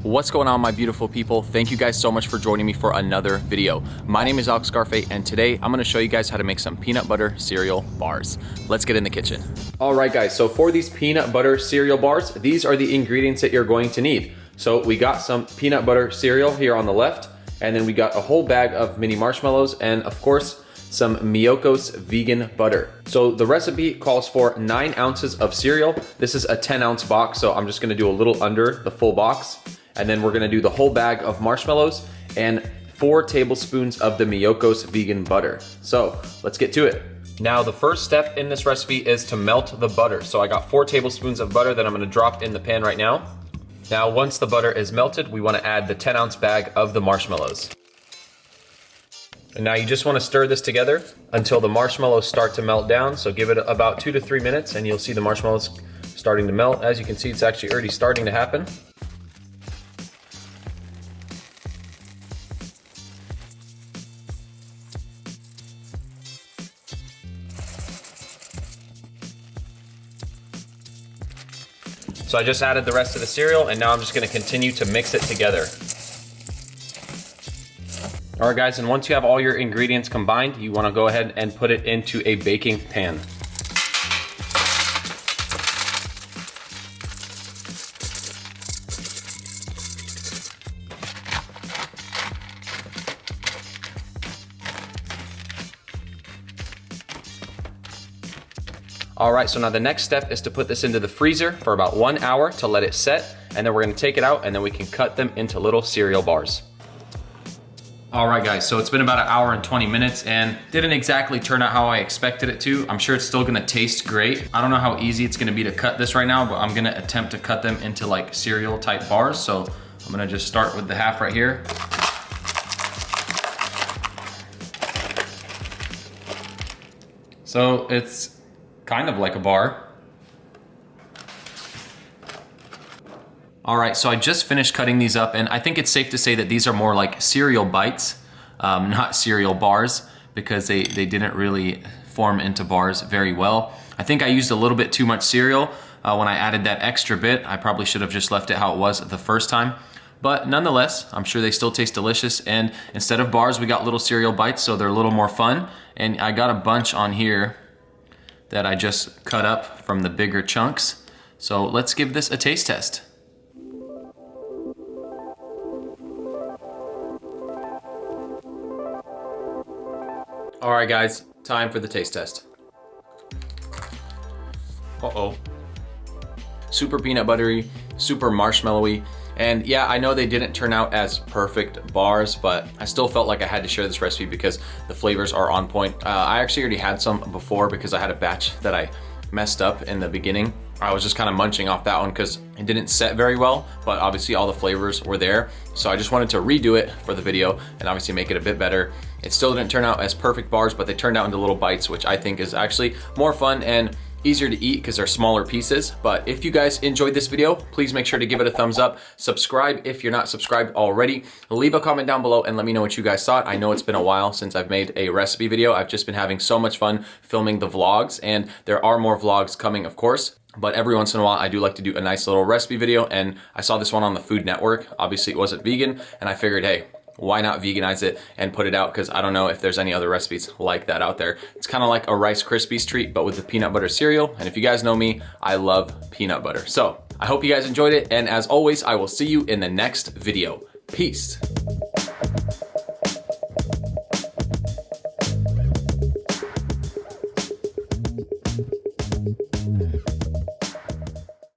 What's going on, my beautiful people? Thank you guys so much for joining me for another video. My name is Alex Scarfe, and today I'm gonna show you guys how to make some peanut butter cereal bars. Let's get in the kitchen. All right, guys, so for these peanut butter cereal bars, these are the ingredients that you're going to need. So we got some peanut butter cereal here on the left, and then we got a whole bag of mini marshmallows, and of course, some Miyoko's vegan butter. So the recipe calls for 9 ounces of cereal. This is a 10-ounce box, so I'm just gonna do a little under the full box. And then we're gonna do the whole bag of marshmallows and 4 tablespoons of the Miyoko's vegan butter. So let's get to it. Now the first step in this recipe is to melt the butter. So I got 4 tablespoons of butter that I'm gonna drop in the pan right now. Now once the butter is melted, we wanna add the 10-ounce bag of the marshmallows. And now you just wanna stir this together until the marshmallows start to melt down. So give it about 2 to 3 minutes and you'll see the marshmallows starting to melt. As you can see, it's actually already starting to happen. So I just added the rest of the cereal and now I'm just gonna continue to mix it together. All right, guys, and once you have all your ingredients combined, you wanna go ahead and put it into a baking pan. All right, so now the next step is to put this into the freezer for about 1 hour to let it set, and then we're gonna take it out and then we can cut them into little cereal bars. All right, guys, so it's been about 1 hour and 20 minutes and didn't exactly turn out how I expected it to. I'm sure it's still gonna taste great. I don't know how easy it's gonna be to cut this right now, but I'm gonna attempt to cut them into like cereal type bars. So I'm gonna just start with the half right here. So it's kind of like a bar. All right, so I just finished cutting these up, and I think it's safe to say that these are more like cereal bites, not cereal bars, because they didn't really form into bars very well. I think I used a little bit too much cereal when I added that extra bit. I probably should have just left it how it was the first time. But nonetheless, I'm sure they still taste delicious, and instead of bars, we got little cereal bites, so they're a little more fun. And I got a bunch on here that I just cut up from the bigger chunks. So let's give this a taste test. All right, guys, time for the taste test. Uh-oh. Super peanut buttery, super marshmallowy. And yeah, I know they didn't turn out as perfect bars, but I still felt like I had to share this recipe because the flavors are on point. I actually already had some before because I had a batch that I messed up in the beginning. I was just kind of munching off that one because it didn't set very well, but obviously all the flavors were there. So I just wanted to redo it for the video and obviously make it a bit better. It still didn't turn out as perfect bars, but they turned out into little bites, which I think is actually more fun and easier to eat because they're smaller pieces. But if you guys enjoyed this video, please make sure to give it a thumbs up. Subscribe if you're not subscribed already. Leave a comment down below and let me know what you guys thought. I know it's been a while since I've made a recipe video. I've just been having so much fun filming the vlogs, and there are more vlogs coming, of course. But every once in a while, I do like to do a nice little recipe video, and I saw this one on the Food Network. Obviously, it wasn't vegan, and I figured, hey, why not veganize it and put it out? Because I don't know if there's any other recipes like that out there. It's kind of like a Rice Krispies treat, but with the peanut butter cereal. And if you guys know me, I love peanut butter. So I hope you guys enjoyed it. And as always, I will see you in the next video. Peace.